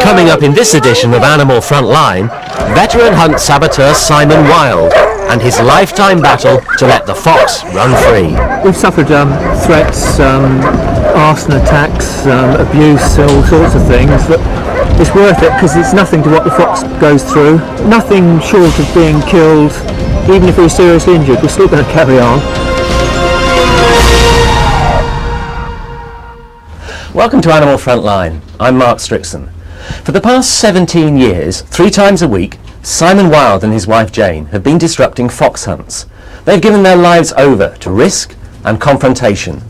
Coming up in this edition of Animal Frontline, veteran hunt saboteur Simon Wilde and his lifetime battle to let the fox run free. We've suffered threats, arson attacks, abuse, all sorts of things, but it's worth it because it's nothing to what the fox goes through. Nothing short of being killed, even if we're seriously injured, we're still going to carry on. Welcome to Animal Frontline. I'm Mark Strickson. For the past 17 years, 3 times a week, Simon Wilde and his wife Jane have been disrupting fox hunts. They've given their lives over to risk and confrontation.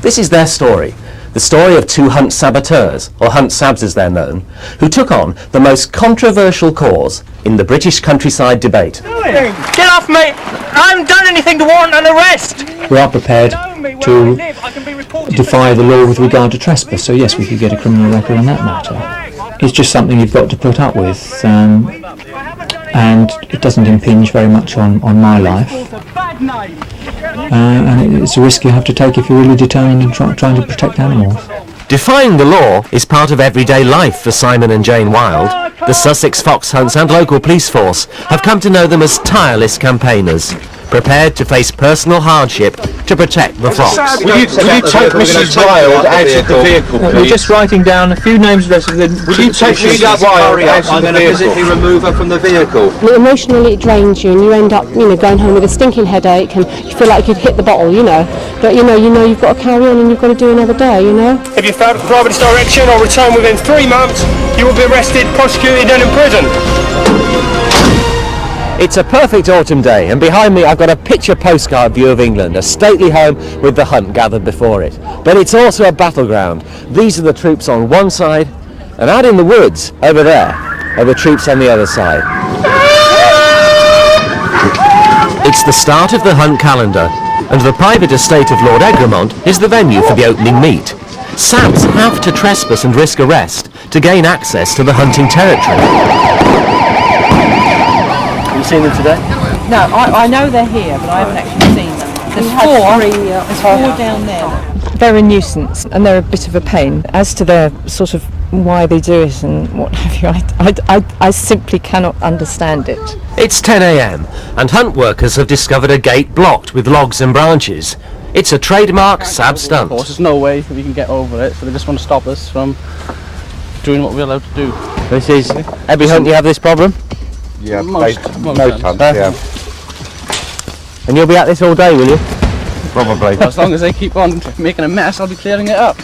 This is their story, the story of 2 hunt saboteurs, or hunt sabs as they're known, who took on the most controversial cause in the British countryside debate. Get off me! I haven't done anything to warrant an arrest! We are prepared to defy the law with regard to trespass, so yes, we could get a criminal record on that matter. It's just something you've got to put up with, and it doesn't impinge very much on my life. And it's a risk you have to take if you're really determined in trying to protect animals. Defying the law is part of everyday life for Simon and Jane Wilde. The Sussex fox hunts and local police force have come to know them as tireless campaigners, prepared to face personal hardship to protect the fox. Will you take Mrs. Wilde out of the vehicle, please? We're just writing down a few names of residents. Will you take Mrs. Wilde out of the vehicle? I'm going to physically remove her from the vehicle. Emotionally it drains you and you end up, going home with a stinking headache and you feel like you'd hit the bottle, But you know you've got to carry on and you've got to do another day, If you fail to comply with this direction or return within 3 months, you will be arrested, prosecuted and imprisoned. It's a perfect autumn day, and behind me I've got a picture postcard view of England, a stately home with the hunt gathered before it. But it's also a battleground. These are the troops on one side, and out in the woods over there are the troops on the other side. It's the start of the hunt calendar, and the private estate of Lord Egremont is the venue for the opening meet. Sabs have to trespass and risk arrest to gain access to the hunting territory. Have you seen them today? No, I know they're here, but I haven't actually seen them. There's 4 down there. They're a nuisance and they're a bit of a pain. As to their sort of why they do it and what have you, I simply cannot understand it. It's 10 a.m. and hunt workers have discovered a gate blocked with logs and branches. It's a trademark sab stunt. Of course, there's no way we can get over it, so they just want to stop us from doing what we're allowed to do. This is every hunt you have this problem? Yeah, most hunts, yeah. And you'll be at this all day, will you? Probably. As long as they keep on making a mess, I'll be clearing it up.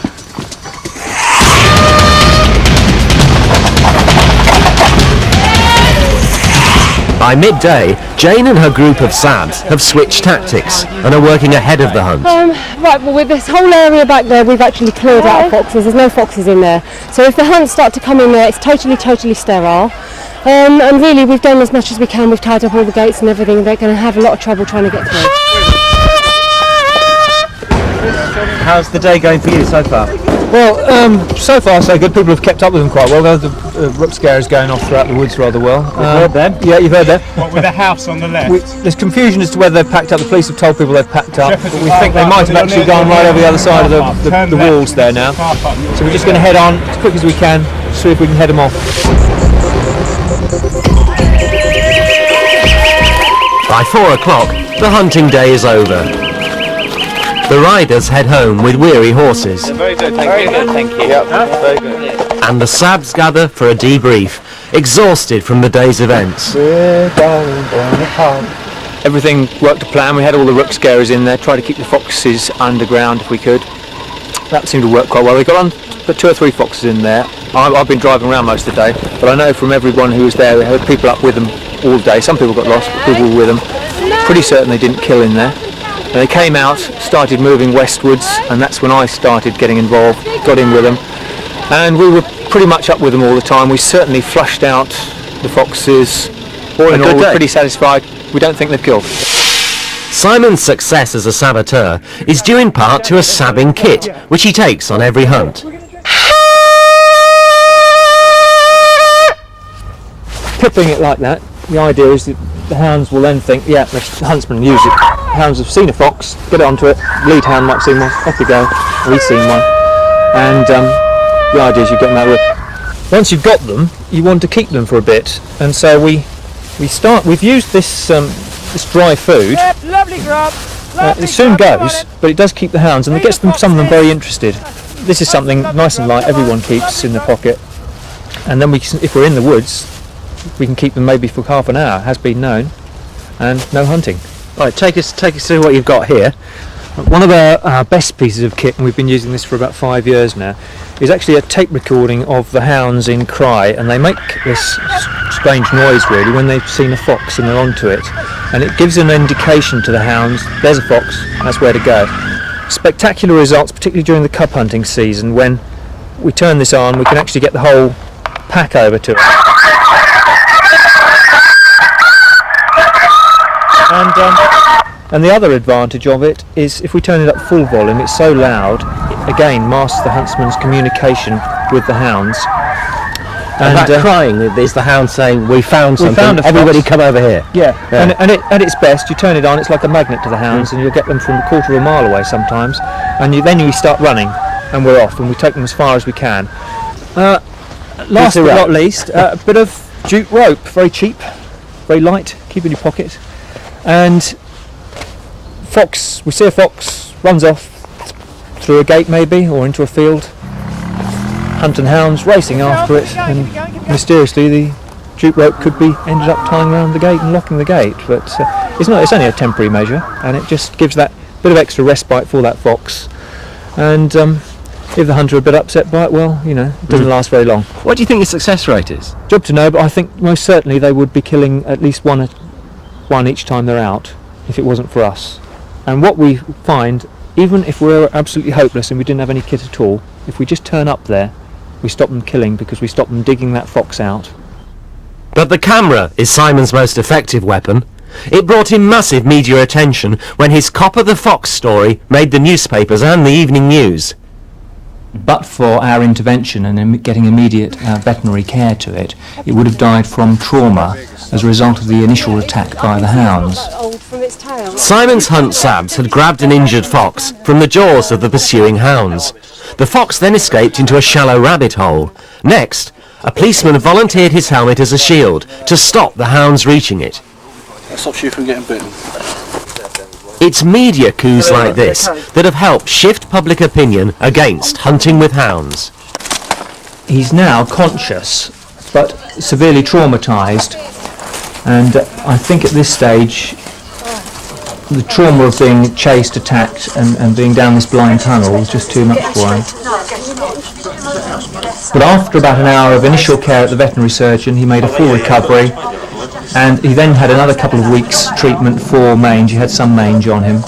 By midday, Jane and her group of sabs have switched tactics and are working ahead of the hunt. Right, well with this whole area back there we've actually cleared out of foxes, there's no foxes in there. So if the hunts start to come in there, it's totally sterile. And really we've done as much as we can, we've tied up all the gates and everything, they're going to have a lot of trouble trying to get through. How's the day going for you so far? Well, so far so good. People have kept up with them quite well. The rook scare is going off throughout the woods rather well. You've heard them? Yeah, you've heard them. What, with a house on the left? There's confusion as to whether they've packed up. The police have told people they've packed up, but we think they might have actually gone right over the other side of the walls there now. So we're just going to head on as quick as we can, see if we can head them off. By 4 o'clock, the hunting day is over. The riders head home with weary horses. Very good, thank you. Yep, very good. And the sabs gather for a debrief, exhausted from the day's events. Everything worked to plan. We had all the rook scarers in there, tried to keep the foxes underground if we could. That seemed to work quite well. We got on, put 2 or 3 foxes in there. I've been driving around most of the day, but I know from everyone who was there, we had people up with them all day. Some people got lost, but people were with them. Pretty certain they didn't kill in there. And they came out, started moving westwards, and that's when I started getting involved, got in with them. And we were pretty much up with them all the time. We certainly flushed out the foxes. All in all, we're pretty satisfied. We don't think they've killed. Simon's success as a saboteur is due in part to a sabbing kit, which he takes on every hunt. Clipping it like that, the idea is that the hounds will then think, yeah, the huntsman use it. Hounds have seen a fox, get onto it, lead hound might see one, off you go, we've seen one. And the idea is you get them out of it. Once you've got them, you want to keep them for a bit. And so we've used this dry food. Yep, lovely grub. It soon goes, but it does keep the hounds, and it gets some of them very interested. This is something nice and light, everyone keeps in their pocket. And then if we're in the woods, we can keep them maybe for half an hour, has been known, and no hunting. Right, take us through what you've got here. One of our best pieces of kit, and we've been using this for about 5 years now, is actually a tape recording of the hounds in cry, and they make this strange noise really when they've seen a fox and they're onto it, and it gives an indication to the hounds, there's a fox, that's where to go. Spectacular results, particularly during the cub hunting season, when we turn this on, we can actually get the whole pack over to it. And the other advantage of it is if we turn it up full volume, it's so loud, it again masks the huntsman's communication with the hounds. And that crying is the hound saying, we found something, everybody come over here. Yeah. And at its best, you turn it on, it's like a magnet to the hounds, and you'll get them from a quarter of a mile away sometimes, and then you start running, and we're off, and we take them as far as we can. Last but not least, a bit of jute rope, very cheap, very light, keep in your pocket. And we see a fox, runs off through a gate maybe, or into a field, hunt and hounds racing after it, and mysteriously the jute rope could be ended up tying around the gate and locking the gate, but it's only a temporary measure, and it just gives that bit of extra respite for that fox. And if the hunter are a bit upset by it, well, it doesn't last very long. What do you think the success rate is? Job to know, but I think most certainly they would be killing at least one each time they're out, if it wasn't for us. And what we find, even if we're absolutely hopeless and we didn't have any kit at all, if we just turn up there, we stop them killing because we stop them digging that fox out. But the camera is Simon's most effective weapon. It brought him massive media attention when his Copper the Fox story made the newspapers and the evening news. But for our intervention and getting immediate veterinary care to it, it would have died from trauma as a result of the initial attack by the hounds. Simon's hunt sabs had grabbed an injured fox from the jaws of the pursuing hounds. The fox then escaped into a shallow rabbit hole. Next, a policeman volunteered his helmet as a shield to stop the hounds reaching it. That stops you from getting bitten. It's media coups like this that have helped shift public opinion against hunting with hounds. He's now conscious, but severely traumatised, and I think at this stage the trauma of being chased, attacked and being down this blind tunnel was just too much for him. But after about an hour of initial care at the veterinary surgeon, he made a full recovery, and he then had another couple of weeks treatment for mange. He had some mange on him,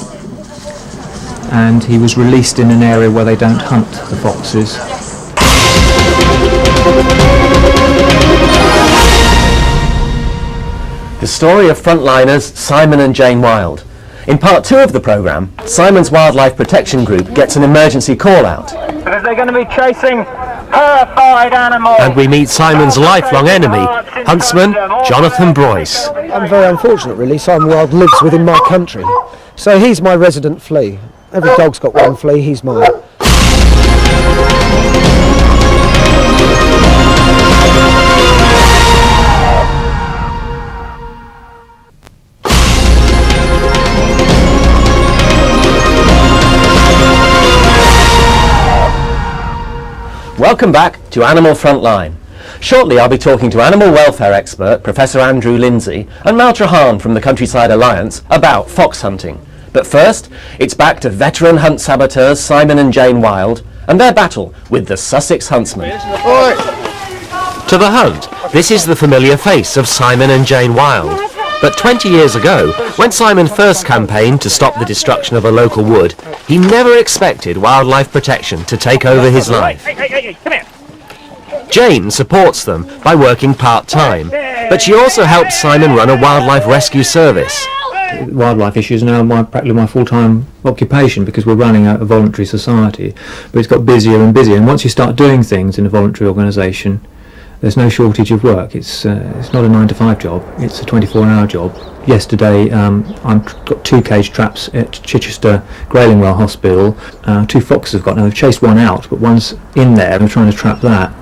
and he was released in an area where they don't hunt the foxes. The story of frontliners Simon and Jane Wilde. In part 2 of the programme, Simon's Wildlife Protection Group gets an emergency call out. Because they're going to be chasing horrified animals. And we meet Simon's lifelong enemy, huntsman Jonathan Broyce. I'm very unfortunate really. Simon Wilde lives within my country. So he's my resident flea. Every dog's got one flea, he's mine. Welcome back to Animal Frontline. Shortly I'll be talking to animal welfare expert Professor Andrew Lindsay and Mal Trahan from the Countryside Alliance about fox hunting. But first, it's back to veteran hunt saboteurs Simon and Jane Wilde and their battle with the Sussex huntsman. To the hunt, this is the familiar face of Simon and Jane Wilde. But 20 years ago, when Simon first campaigned to stop the destruction of a local wood, he never expected wildlife protection to take over his life. Hey, come here. Jane supports them by working part-time, but she also helps Simon run a wildlife rescue service. wildlife issues are now practically my full-time occupation, because we're running a voluntary society, but it's got busier and busier, and once you start doing things in a voluntary organisation, there's no shortage of work. It's not a 9-to-5 job, it's a 24-hour job. Yesterday I've got 2 cage traps at Chichester Graylingwell Hospital. 2 foxes have got, now they've chased one out, but one's in there and they're trying to trap that.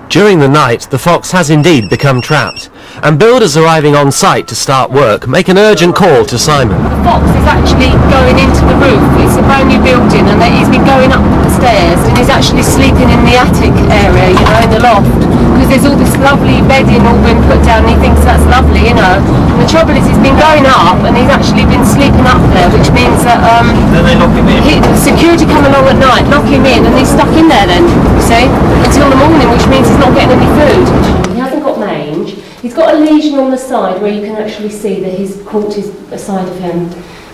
During the night, the fox has indeed become trapped, and builders arriving on site to start work make an urgent call to Simon. The fox is actually going into the roof. It's a brand new building, and he's been going up the stairs, and he's actually sleeping in the attic area, in the loft, because there's all this lovely bedding all been put down, and he thinks that's lovely, And the trouble is, he's been going up, and he's actually been sleeping up there, which means that Then they lock him in. security come along at night, lock him in, and he's stuck in there then, you see, until the morning, which means he's not getting any food. He hasn't got mange. He's got a lesion on the side where you can actually see that he's caught a side of him.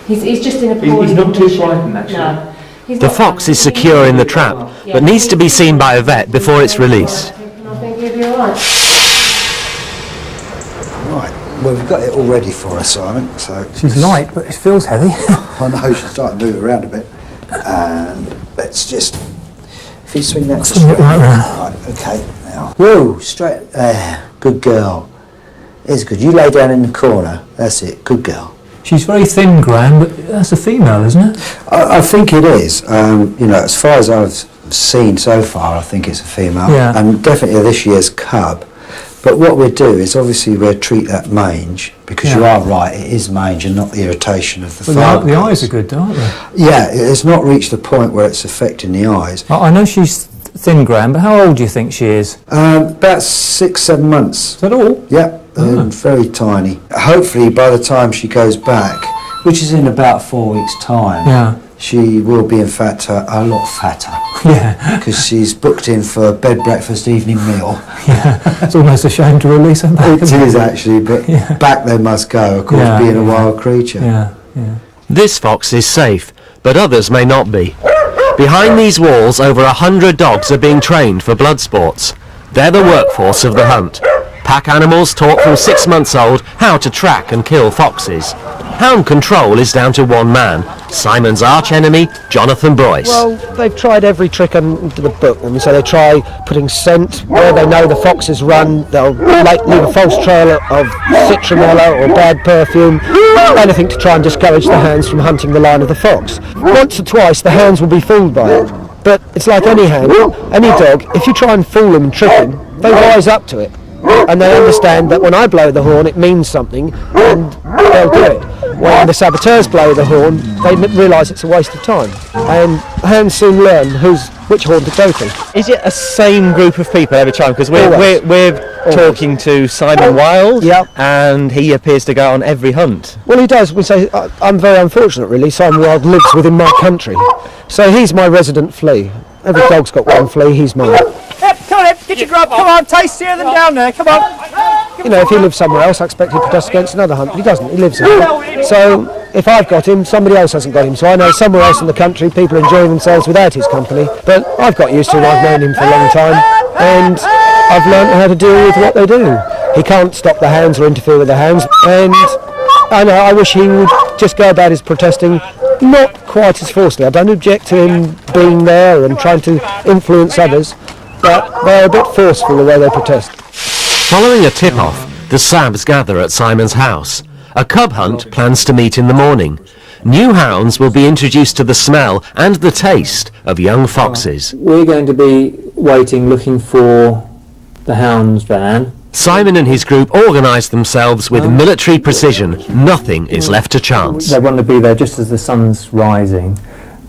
He's just in a poor He's not too condition. frightened, actually. No. He's The not fox frightened. is secure in the trap, but needs to be seen by a vet before it's released. I think he'll be alright. Right, well we've got it all ready for her, Simon, so... She's light, but it feels heavy. I know, she's starting to move around a bit. And let's just... If you swing that Swing it right round. Right, okay, now. Whoa, straight there. Good girl. It's good. You lay down in the corner. That's it, good girl. She's very thin, Graham, but that's a female, isn't it? I think it is. As far as I've seen so far, I think it's a female. Yeah. And definitely this year's cub. But what we'll do is obviously we'll treat that mange, because you are right, it is mange and not the irritation of the Well, fibre. the eyes are good, aren't they? Yeah, it's not reached the point where it's affecting the eyes. I know she's thin, Graham, but how old do you think she is? About 6-7 months. Is that all? Yeah, very tiny. Hopefully by the time she goes back, which is in about 4 weeks' time, Yeah. she will be in fact a lot fatter. Yeah. Because she's booked in for bed, breakfast, evening meal. Yeah. It's almost a shame to release her back. It is actually, but back they must go, of course, Yeah, being a wild creature. Yeah, yeah. This fox is safe, but others may not be. Behind these walls, over 100 dogs are being trained for blood sports. They're the workforce of the hunt. Pack animals taught from 6 months old how to track and kill foxes. Hound control is down to one man, Simon's arch-enemy, Jonathan Boyce. Well, they've tried every trick under the book. I mean, so they try putting scent where they know the foxes run. They'll leave a false trail of citronella or bad perfume, anything to try and discourage the hounds from hunting the line of the fox. Once or twice, the hounds will be fooled by it. But it's like any hound, any dog. If you try and fool them and trick them, they rise up to it. And they understand that when I blow the horn, it means something, and they'll do it. When the saboteurs blow the horn, they realise it's a waste of time. And hounds soon learn which horn to go to. Is it a same group of people every time? Because we're talking to Simon Wilde, and he appears to go on every hunt. Well, he does. We say I'm very unfortunate, really. Simon Wilde lives within my country, so he's my resident flea. Every dog's got one flea. He's mine. Come on, get your grub, come on, tastier than down there, come on. You know, if he lived somewhere else, I expect he'd protest against another hunt, but he doesn't, he lives here. So, if I've got him, somebody else hasn't got him. So I know somewhere else in the country, people are enjoying themselves without his company, but I've got used to him, I've known him for a long time, and I've learned how to deal with what they do. He can't stop the hounds or interfere with the hounds, and I know, I wish he would just go about his protesting not quite as forcefully. I don't object to him being there and trying to influence others, but they're a bit forceful the way they protest. Following a tip-off, the Sabs gather at Simon's house. A cub hunt plans to meet in the morning. New hounds will be introduced to the smell and the taste of young foxes. We're going to be waiting, looking for the hounds van. Simon and his group organise themselves with military precision. Nothing is left to chance. They want to be there just as the sun's rising,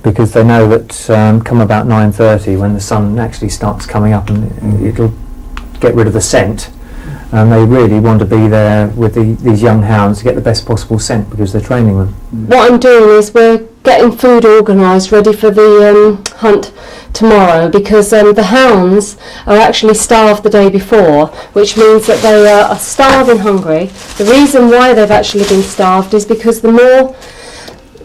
because they know that come about 9:30, when the sun actually starts coming up, and it'll get rid of the scent. And they really want to be there with these young hounds to get the best possible scent, because they're training them. What I'm doing is we're getting food organised, ready for the hunt tomorrow, because the hounds are actually starved the day before, which means that they are starving hungry. The reason why they've actually been starved is because the more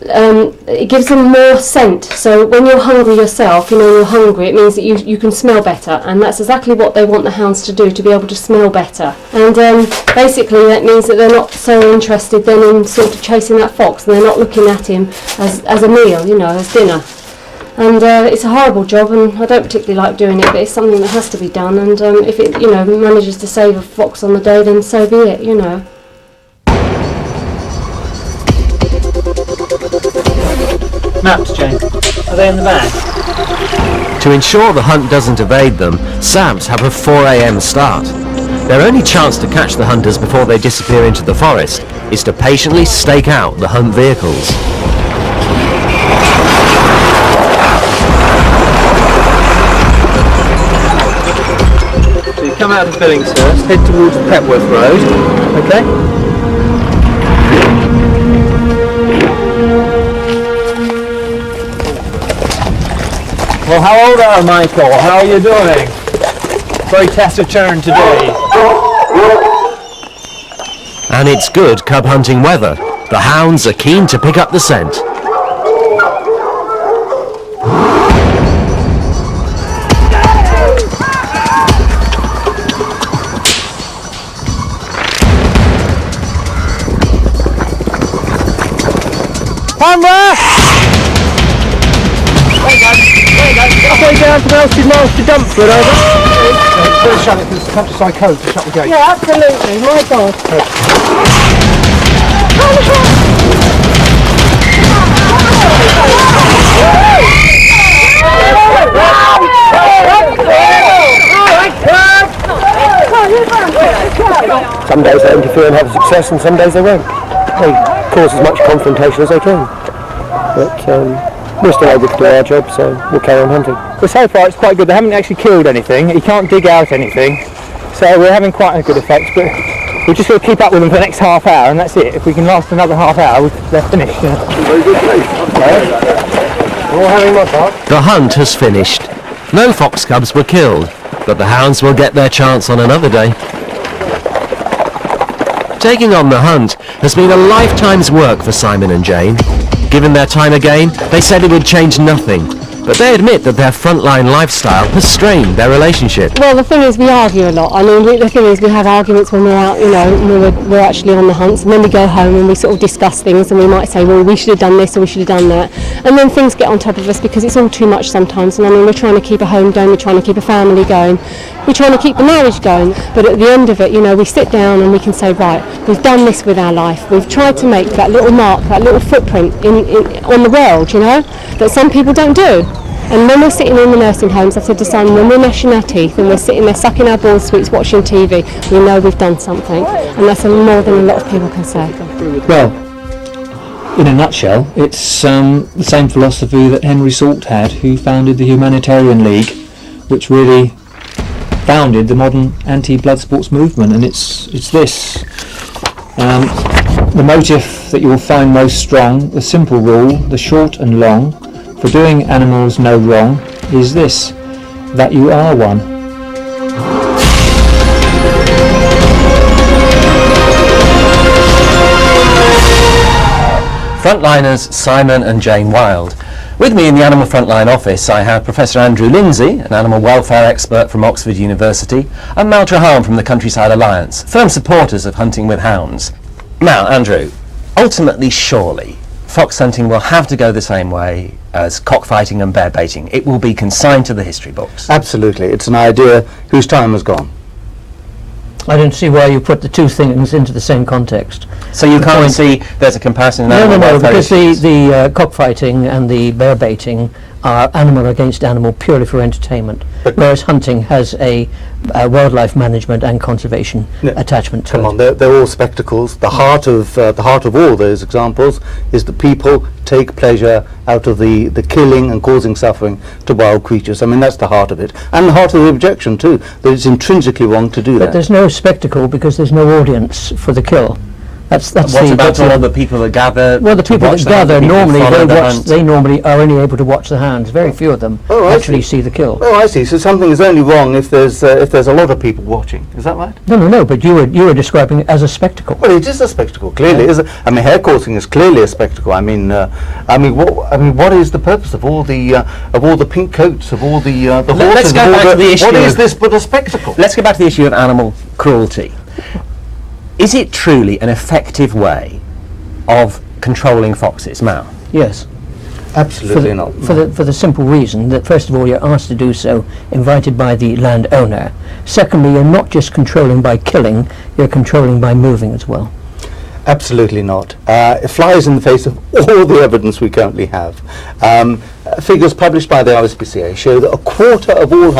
it gives them more scent. So when you're hungry yourself, you're hungry, it means that you can smell better, and that's exactly what they want the hounds to do, to be able to smell better. And basically that means that they're not so interested then in sort of chasing that fox, and they're not looking at him as a meal, as dinner. And it's a horrible job, and I don't particularly like doing it, but it's something that has to be done, and if it manages to save a fox on the day, then so be it, Maps, Jane. Are they in the bag? To ensure the hunt doesn't evade them, Sabs have a 4 a.m. start. Their only chance to catch the hunters before they disappear into the forest is to patiently stake out the hunt vehicles. So you come out of Billingshurst, head towards Petworth Road, okay? Well, how old are you, Michael? How are you doing? Very taciturn today. And it's good cub hunting weather. The hounds are keen to pick up the scent. Halfway down to Miles to Dumpford, over. Better shut it, because the countryside code to shut the gate. Yeah, absolutely, my God. Some days they interfere and have success, and some days they won't. They cause as much confrontation as they can. But we're still able to do our job, so we'll carry on hunting. Well, so far it's quite good. They haven't actually killed anything. You can't dig out anything. So we're having quite a good effect, but we've just got to keep up with them for the next half hour, and that's it. If we can last another half hour, they're finished. Very good, all having my part. The hunt has finished. No fox cubs were killed, but the hounds will get their chance on another day. Taking on the hunt has been a lifetime's work for Simon and Jane. Given their time again, they said it would change nothing, but they admit that their frontline lifestyle has strained their relationship. Well, the thing is, we argue a lot. I mean, the thing is, we have arguments when we're out, when we're actually on the hunts, and then we go home and we sort of discuss things, and we might say, well, we should have done this or we should have done that, and then things get on top of us because it's all too much sometimes. And I mean, we're trying to keep a home going, we're trying to keep a family going, we're trying to keep the marriage going, but at the end of it, we sit down and we can say, right, we've done this with our life, we've tried to make that little mark, that little footprint on the world, that some people don't do. And when we're sitting in the nursing homes, I've said to Simon, when we're gnashing our teeth and we're sitting there sucking our ball sweets, watching TV, we know we've done something, and that's more than a lot of people can say. Well, in a nutshell, it's the same philosophy that Henry Salt had, who founded the Humanitarian League, which really founded the modern anti-blood sports movement, and it's this. The motive that you will find most strong, the simple rule, the short and long, for doing animals no wrong, is this, that you are one. Frontliners Simon and Jane Wild. With me in the Animal Frontline office I have Professor Andrew Lindsay, an animal welfare expert from Oxford University, and Mal Trahan from the Countryside Alliance, firm supporters of hunting with hounds. Now, Andrew, ultimately, surely, fox hunting will have to go the same way as cockfighting and bear baiting. It will be consigned to the history books. Absolutely. It's an idea whose time has gone. I don't see why you put the two things into the same context. So you can't see there's a comparison in No, because issues. the cockfighting and the bear baiting are animal against animal purely for entertainment, whereas hunting has a wildlife management and conservation attachment to it. Come on, they're all spectacles. The heart of all those examples is that people take pleasure out of the killing and causing suffering to wild creatures. I mean, that's the heart of it, and the heart of the objection too, that it's intrinsically wrong to do that. But there's no spectacle because there's no audience for the kill. That's What about all the people that gather? Well, the people that gather normally they normally are only able to watch the hounds. Very few of them actually see the kill. Oh, I see. So something is only wrong if there's a lot of people watching. Is that right? No. But you were describing it as a spectacle. Well, it is a spectacle. Clearly, I mean, hare coursing is clearly a spectacle. I mean, what is the purpose of all the pink coats, of all the horses? Let's go back to the issue. What is this but a spectacle? Let's go back to the issue of animal cruelty. Is it truly an effective way of controlling foxes, Mal? Yes. Absolutely not. For the simple reason that, first of all, you're asked to do so, invited by the landowner. Secondly, you're not just controlling by killing, you're controlling by moving as well. Absolutely not. It flies in the face of all the evidence we currently have. Figures published by the RSPCA show that a quarter of all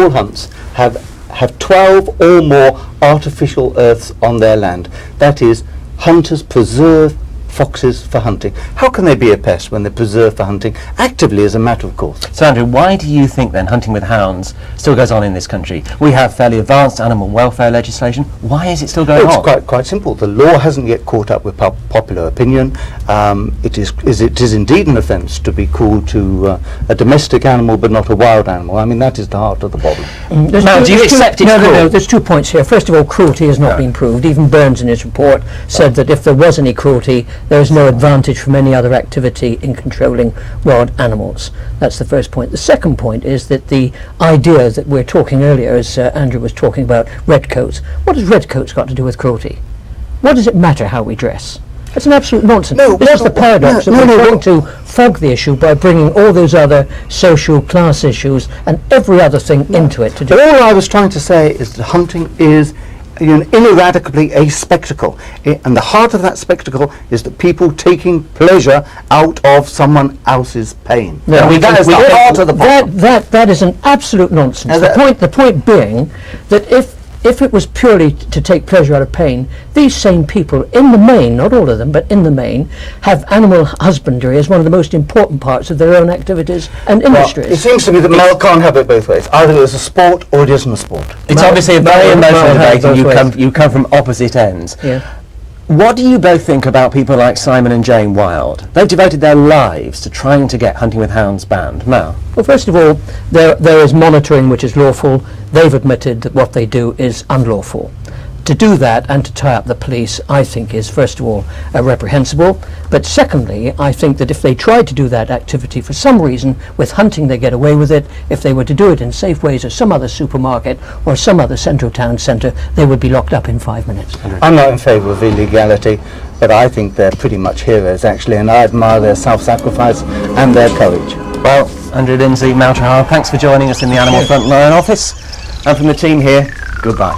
hunts have 12 or more artificial earths on their land. That is, hunters preserve foxes for hunting. How can they be a pest when they're preserved for hunting actively as a matter of course? So Andrew, why do you think then hunting with hounds still goes on in this country? We have fairly advanced animal welfare legislation. Why is it still going on? It's quite simple. The law hasn't yet caught up with popular opinion. It is indeed an offence to be cruel to a domestic animal but not a wild animal. I mean, that is the heart of the problem. Now, do you accept it's cruel? No, there's 2 points here. First of all, cruelty has not been proved. Even Burns in his report said that if there was any cruelty, there is no advantage from any other activity in controlling wild animals. That's the first point. The second point is that the idea that we're talking earlier, as Andrew was talking about, redcoats. What has redcoats got to do with cruelty? What does it matter how we dress? It's an absolute nonsense. This is the paradox that we're trying to fog the issue by bringing all those other social class issues and every other thing into it. All I was trying to say is that hunting is ineradicably a spectacle, and the heart of that spectacle is that people taking pleasure out of someone else's pain. No, that is the heart of the problem. That is an absolute nonsense. The point being that if it was purely to take pleasure out of pain, these same people, in the main, not all of them, but in the main, have animal husbandry as one of the most important parts of their own activities and industries. It seems to me that Mel can't have it both ways. Either it's a sport or it isn't a sport. It's obviously a very emotional debate, and you come from opposite ends. Yeah. What do you both think about people like Simon and Jane Wilde? They've devoted their lives to trying to get hunting with hounds banned. Mal? Well, first of all, there is monitoring which is lawful. They've admitted that what they do is unlawful. To do that and to tie up the police, I think, is first of all reprehensible. But secondly, I think that if they tried to do that activity for some reason, with hunting they get away with it. If they were to do it in safe ways at some other supermarket or some other central town centre, they would be locked up in 5 minutes. I'm not in favour of illegality, but I think they're pretty much heroes actually, and I admire their self-sacrifice and their courage. Well, Andrew Lindsay, Mal Tahar, thanks for joining us in the Animal Frontline office. And from the team here, goodbye.